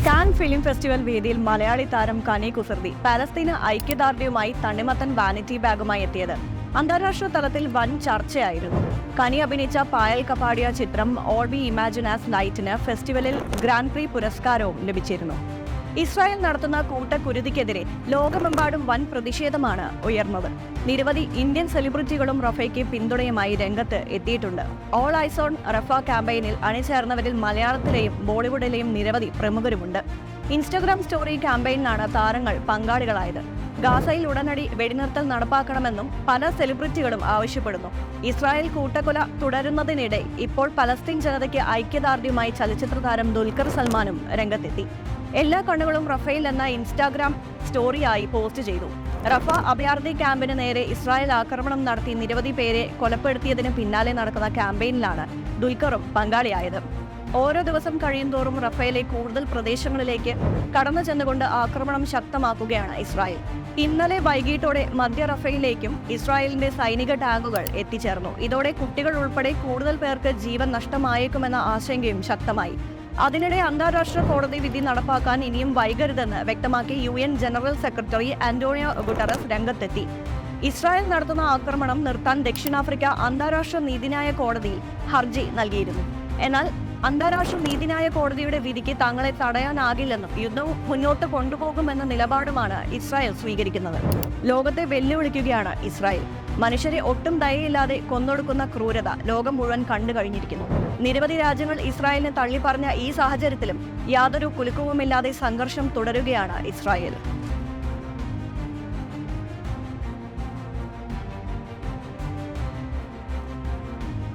Cannes film festival വേദിയിൽ മലയാളി താരം കനി കുസൃതി പാലസ്തീന് ഐക്യദാർഢ്യവുമായി തണ്ണിമത്തൻ വാനിറ്റി ബാഗുമായി എത്തിയത് അന്താരാഷ്ട്ര തലത്തിൽ വൻ ചർച്ചയായിരുന്നു. കനി അഭിനയിച്ച പായൽ കപാടിയ ചിത്രം ഓൾ വി ഇമാജിൻ ആസ് ലൈറ്റിന് ഫെസ്റ്റിവലിൽ ഗ്രാൻഡ് പ്രീ പുരസ്കാരവും ലഭിച്ചിരുന്നു. ഇസ്രായേൽ നടത്തുന്ന കൂട്ടക്കുരുതിക്കെതിരെ ലോകമെമ്പാടും വൻ പ്രതിഷേധമാണ് ഉയർന്നത്. നിരവധി ഇന്ത്യൻ സെലിബ്രിറ്റികളും റഫയ്ക്ക് പിന്തുണയുമായി രംഗത്ത് എത്തിയിട്ടുണ്ട്. ഓൾ ഐസ് ഓൺ റഫ ക്യാമ്പയിനിൽ അണിചേർന്നവരിൽ മലയാളത്തിലെയും ബോളിവുഡിലെയും നിരവധി പ്രമുഖരുമുണ്ട്. ഇൻസ്റ്റഗ്രാം സ്റ്റോറി ക്യാമ്പയിനിലാണ് താരങ്ങൾ പങ്കാളികളായത്. ഗാസയിൽ ഉടനടി വെടിനിർത്തൽ നടപ്പാക്കണമെന്നും പല സെലിബ്രിറ്റികളും ആവശ്യപ്പെടുന്നു. ഇസ്രായേൽ കൂട്ടക്കൊല തുടരുന്നതിനിടെ ഇപ്പോൾ പലസ്തീൻ ജനതയ്ക്ക് ഐക്യദാർഢ്യവുമായി ചലച്ചിത്ര താരം ദുൽഖർ സൽമാനും രംഗത്തെത്തി. എല്ലാ കണ്ണുകളും റഫേൽ എന്ന ഇൻസ്റ്റാഗ്രാം സ്റ്റോറിയായി പോസ്റ്റ് ചെയ്തു. റഫ അഭയാർത്ഥി ക്യാമ്പിന് നേരെ ഇസ്രായേൽ ആക്രമണം നടത്തി നിരവധി പേരെ കൊലപ്പെടുത്തിയതിന് പിന്നാലെ നടക്കുന്ന ക്യാമ്പയിനിലാണ് ദുൽഖറും പങ്കാളിയായത്. ഓരോ ദിവസം കഴിയുന്തോറും റഫേലെ കൂടുതൽ പ്രദേശങ്ങളിലേക്ക് കടന്നു ചെന്നുകൊണ്ട് ആക്രമണം ശക്തമാക്കുകയാണ് ഇസ്രായേൽ. ഇന്നലെ വൈകിട്ടോടെ മധ്യ റഫേലിലേക്കും ഇസ്രായേലിന്റെ സൈനിക ടാങ്കുകൾ എത്തിച്ചേർന്നു. ഇതോടെ കുട്ടികൾ ഉൾപ്പെടെ കൂടുതൽ പേർക്ക് ജീവൻ നഷ്ടമായേക്കുമെന്ന ആശങ്കയും ശക്തമായി. അതിനിടെ അന്താരാഷ്ട്ര കോടതി വിധി നടപ്പാക്കാൻ ഇനിയും വൈകരുതെന്ന് വ്യക്തമാക്കി UN general secretary Antonio Guterres രംഗത്തെത്തി. ഇസ്രായേൽ നടത്തുന്ന ആക്രമണം നിർത്താൻ ദക്ഷിണാഫ്രിക്ക അന്താരാഷ്ട്ര നീതിന്യായ കോടതിയിൽ ഹർജി നൽകിയിരുന്നു. എന്നാൽ അന്താരാഷ്ട്ര നീതിന്യായ കോടതിയുടെ വിധിക്ക് തങ്ങളെ തടയാനാകില്ലെന്നും യുദ്ധം മുന്നോട്ട് കൊണ്ടുപോകുമെന്ന നിലപാടുമാണ് ഇസ്രായേൽ സ്വീകരിക്കുന്നത്. ലോകത്തെ വെല്ലുവിളിക്കുകയാണ് ഇസ്രായേൽ. മനുഷ്യരെ ഒട്ടും ദയയില്ലാതെ കൊന്നൊടുക്കുന്ന ക്രൂരത ലോകം മുഴുവൻ കണ്ടു കഴിഞ്ഞിരിക്കുന്നു. നിരവധി രാജ്യങ്ങൾ ഇസ്രായേലിനെ തള്ളിപ്പറഞ്ഞ ഈ സാഹചര്യത്തിലും യാതൊരു കുലുക്കവുമില്ലാതെ സംഘർഷം തുടരുകയാണ് ഇസ്രായേൽ.